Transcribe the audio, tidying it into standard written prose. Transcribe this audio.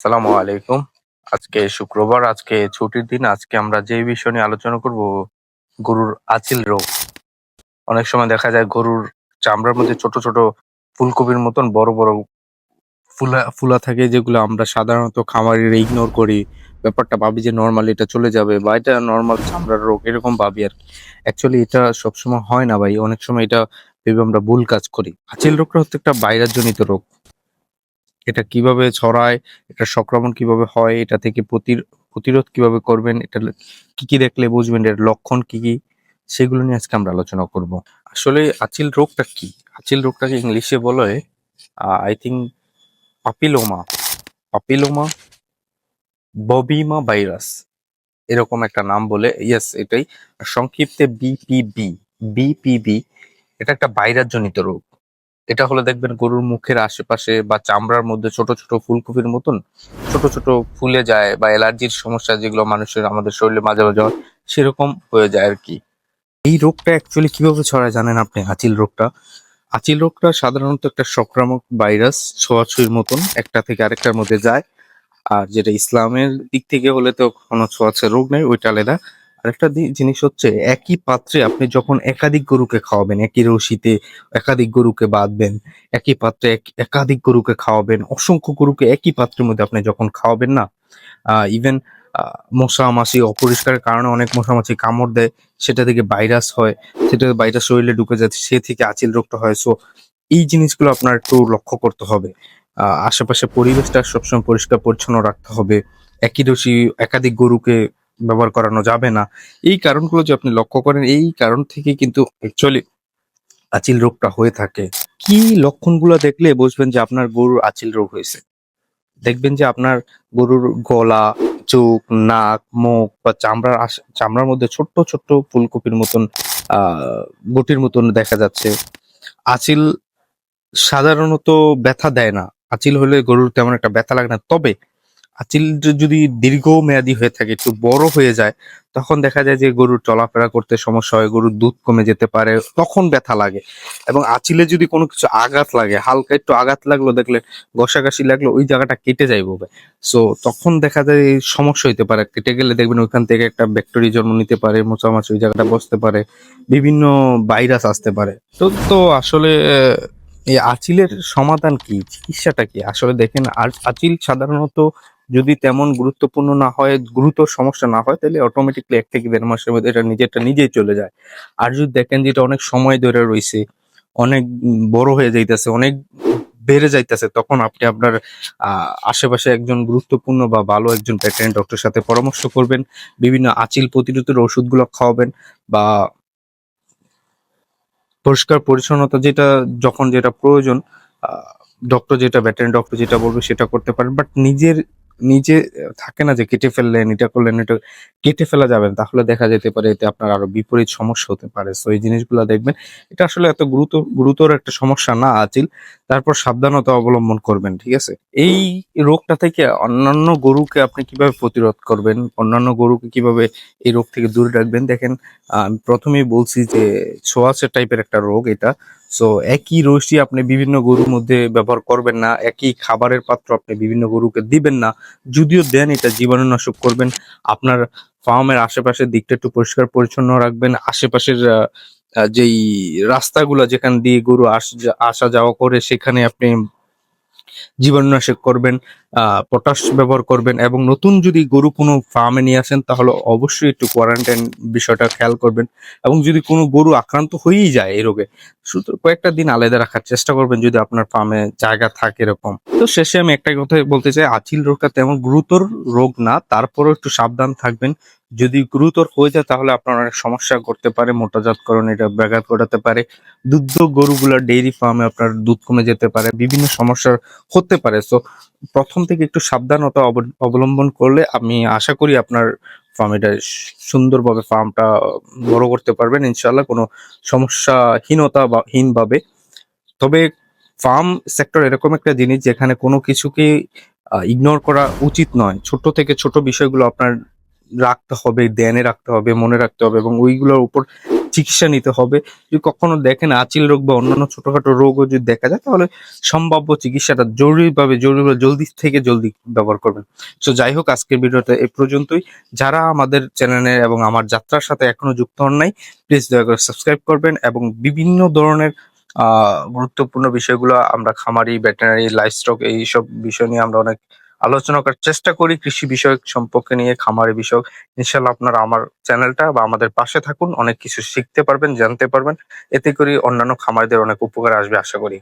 আসসালামু আলাইকুম। আজকে শুক্রবার, আজকে ছুটির দিন। আজকে আমরা যে বিষয় নিয়ে আলোচনা করব, গরুর আঁচিল রোগ। অনেক সময় দেখা যায় গরুর চামড়ার মধ্যে ছোট ছোট ফুলকপির মতন বড় বড় ফুলা ফুলা থাকে, যেগুলো আমরা সাধারণত খামারিরা ইগনোর করি। ব্যাপারটা ভাবি যে নর্মালি এটা চলে যাবে, বা এটা নর্মাল চামড়ার রোগ, এরকম ভাবি আর কি। অ্যাকচুয়ালি এটা সবসময় হয় না ভাই, অনেক সময় এটা ভেবে আমরা ভুল কাজ করি। আঁচিল রোগটা হচ্ছে একটা ভাইরাস জনিত রোগ। এটা কিভাবে ছড়ায়, এটা সংক্রমণ কিভাবে হয়, এটা থেকে প্রতিরোধ কিভাবে করবেন, এটা কি কি দেখলে বুঝবেন, এর লক্ষণ কি কি, সেগুলো নিয়ে আজকে আমরা আলোচনা করব। আসলে আঁচিল রোগটা কি? আঁচিল রোগটাকে ইংলিশে বলে আই থিঙ্ক পাপিলোমা পাপিলোমা ববিমা ভাইরাস, এরকম একটা নাম বলে। ইয়েস, এটাই। আর সংক্ষিপ্তে বিপিবি। এটা একটা ভাইরাস জনিত রোগ। এটা হলে দেখবেন গরুর মুখের আশেপাশে বা চামড়ার মধ্যে ছোট ছোট ফুলকপির মতন ছোট ছোট ফুলে যায়, বা অ্যালার্জির সমস্যা যেগুলো মানুষের আমাদের শরীরে মাঝে মাঝে হয়, সেরকম হয়ে যায় আর কি। এই রোগটা অ্যাকচুয়ালি কিভাবে ছড়ায় জানেন আপনি? আঁচিল রোগটা সাধারণত একটা সংক্রামক ভাইরাস, ছোঁয়াছুঁয়ির মতন একটা থেকে আরেকটার মধ্যে যায়। আর যেটা ইসলামের দিক থেকে হলে তো কোনো ছোঁয়াচে রোগ নেই, ওইটা আলাদা। আরেকটা জিনিস হচ্ছে, একই পাত্রে আপনি যখন একাধিক গরুকে খাওয়াবেন, একই রশিতে একাধিক গরুকে বাঁধবেন, একই পাত্রে একাধিক গরুকে খাওয়াবেন, অসংখ্য গরুকে একই পাত্রের মধ্যে আপনি যখন খাওয়াবেন না, ইভেন মশা মাছি অপরিষ্কারের কারণে অনেক মশা মাছি কামড় দেয়, সেটা থেকে ভাইরাস হয়, সেটা ভাইরাস শরীরে ঢুকে যায়, সে থেকে আঁচিল রোগটা হয়। সো এই জিনিসগুলো আপনার একটু লক্ষ্য করতে হবে। আশেপাশে পরিবেশটা সবসময় পরিষ্কার পরিচ্ছন্ন রাখতে হবে। একই রশি একাধিক গরুকে ব্যবহার করানো যাবে না। এই কারণগুলো যে আপনি লক্ষ্য করেন, এই কারণ থেকে কিন্তু অ্যাকচুয়ালি আঁচিল রোগটা হয়ে থাকে। কি লক্ষণগুলো দেখলে বুঝবেন যে আপনার গরুর আঁচিল রোগ হয়েছে? দেখবেন যে আপনার গরুর গলা, চোখ, নাক, মুখ বা চামড়ার মধ্যে ছোট্ট ছোট্ট ফুলকপির মতন গুটির মতন দেখা যাচ্ছে। আঁচিল সাধারণত ব্যথা দেয় না। আঁচিল হলে গরুর তেমন একটা ব্যথা লাগে না। তবে আঁচিল যদি দীর্ঘমেয়াদী হয়ে থাকে, একটু বড় হয়ে যায়, তখন দেখা যায় যে গরুর চলাফেরা করতে সমস্যা হয়, গরুর দুধ কমে যেতে পারে, তখন ব্যথা লাগে। এবং আঁচিলে যদি কোনো কিছু আঘাত লাগে, হালকা একটু আঘাত লাগলো, দেখলে ঘষাঘষি লাগলো, ওই জায়গাটা কেটে যাইবে। সো তখন দেখা যায় এই সমস্যা হইতে পারে। কেটে গেলে দেখবেন ওইখান থেকে একটা ব্যাকটেরিয়া জন্ম নিতে পারে, মোচামাছি ওই জায়গাটা বসতে পারে, বিভিন্ন ভাইরাস আসতে পারে। তো তো আসলে এই আঁচিলের সমাধান কি, চিকিৎসাটা কি? আসলে দেখেন, আঁচিল সাধারণত যদি তেমন গুরুত্বপূর্ণ না হয়, গুরুতর সমস্যা না হয়, তাহলে অটোমেটিকলি 1 থেকে 1.5 মাসের মধ্যে এটা নিজেরটা নিজেই চলে যায়। আর যদি দেখেন যে এটা অনেক সময় ধরে রইছে, অনেক বড় হয়ে যাইতেছে, অনেক বেড়ে যাইতেছে, তখন আপনি আপনার আশেপাশে একজন গুরুত্বপূর্ণ বা ভালো একজন ভেটেরিনারি ডক্টরের সাথে পরামর্শ করবেন। বিভিন্ন আঁচিল প্রতিরোধের ওষুধগুলো খাওয়াবেন, বা পরিষ্কার পরিচ্ছন্নতা যেটা যখন যেটা প্রয়োজন, ডক্টর যেটা ভেটেরিনারি ডক্টর যেটা বলবে সেটা করতে পারেন। বাট নিজে থাকে না যে কেটে ফেললেন, এটা করলেন, এটা কেটে ফেলা যাবে না, তাহলে দেখা যেতে পারে এতে আপনার আরো বিপরীত সমস্যা হতে পারে। সো এই জিনিসগুলো দেখবেন। এটা আসলে এত গুরুতর একটা সমস্যা না আচিল, তারপর সাবধানতা অবলম্বন করবেন, ঠিক আছে? এই রোগটা থেকে অন্যান্য গরুকে আপনি কিভাবে প্রতিরোধ করবেন, অন্যান্য গরুকে কিভাবে এই রোগ থেকে দূরে রাখবেন, দেখেন। আমি প্রথমেই বলছি যে ছোঁয়াচে টাইপের একটা রোগ এটা। সো একই রশি আপনি বিভিন্ন গরুর মধ্যে ব্যবহার করবেন না, একই খাবারের পাত্র আপনি বিভিন্ন গরুকে দিবেন না। যদিও দেন, এটা জীবাণুনাশক করবেন। আপনার ফার্মের আশেপাশের দিকটা একটু পরিষ্কার পরিচ্ছন্ন রাখবেন। আশেপাশের যেই রাস্তাগুলো যেখান দিয়ে গরু আসা যাওয়া করে, সেখানে আপনি জীবাণুনাশক করবেন, পটাশ ব্যবহার করবেন। এবং নতুন যদি গরু কোনো ফার্মে নিয়ে আসেন, তাহলে অবশ্যই একটু কোয়ারেন্টাইন বিষয়টা খেয়াল করবেন। এবং যদি কোনো গরু আক্রান্ত হয়েই যায় এই রোগে, শুধু কয়েকটা দিন আলাদা রাখার চেষ্টা করবেন, যদি আপনার ফার্মে জায়গা থাকে এরকম। তো শেষে আমি একটাই কথা বলতে চাই, আঁচিল রোগটা তেমন গুরুতর রোগ না, তারপরেও একটু সাবধান থাকবেন। যদি গুরুতর হয়ে যায়, তাহলে আপনার অনেক সমস্যা করতে পারে, মোটাজাতকরণ এটা ব্যাঘাত ঘটাতে পারে। দুগ্ধ গরুগুলা ডেইরি ফার্মে আপনার দুধ কমে যেতে পারে, বিভিন্ন সমস্যার হতে পারে। সো প্রথম থেকে একটু সাবধানতা অবলম্বন করলে আমি আশা করি আপনার ফার্মটা সুন্দরভাবে ফার্মটা বড় করতে পারবেন ইনশাল্লাহ, কোনো সমস্যাহীনতা বা হীনভাবে। তবে ফার্ম সেক্টর এরকম একটা জিনিস যেখানে কোনো কিছুকে ইগনোর করা উচিত নয়। ছোট থেকে ছোট বিষয়গুলো আপনার রাখতে হবে, ধ্যানে রাখতে হবে, মনে রাখতে হবে, এবং ওইগুলোর উপর চিকিৎসা নিতে হবে। যদি কখনো দেখেন আঁচিল রোগ বা অন্যান্য ছোটখাটো রোগও যদি দেখা যায়, তাহলে সম্ভাব্য চিকিৎসাটা জরুরি জলদি থেকে জলদি ব্যবহার করবেন। সো যাই হোক, আজকের ভিডিওটা এ পর্যন্তই। যারা আমাদের চ্যানেলে এবং আমার যাত্রার সাথে এখনো যুক্ত হন নাই, প্লিজ দয়া করে সাবস্ক্রাইব করবেন এবং বিভিন্ন ধরনের গুরুত্বপূর্ণ বিষয়গুলো আমরা খামারি, ভেটেরিনারি, লাইভস্টক এইসব বিষয় নিয়ে আমরা অনেক আলোচনা করার চেষ্টা করি। কৃষি বিষয়ক সম্পর্কে নিয়ে, খামারি বিষয়ক। ইনশাল্লাহ আপনারা আমার চ্যানেলটা বা আমাদের পাশে থাকুন, অনেক কিছু শিখতে পারবেন, জানতে পারবেন। এতে করে অন্যান্য খামারিদের অনেক উপকার আসবে আশা করি।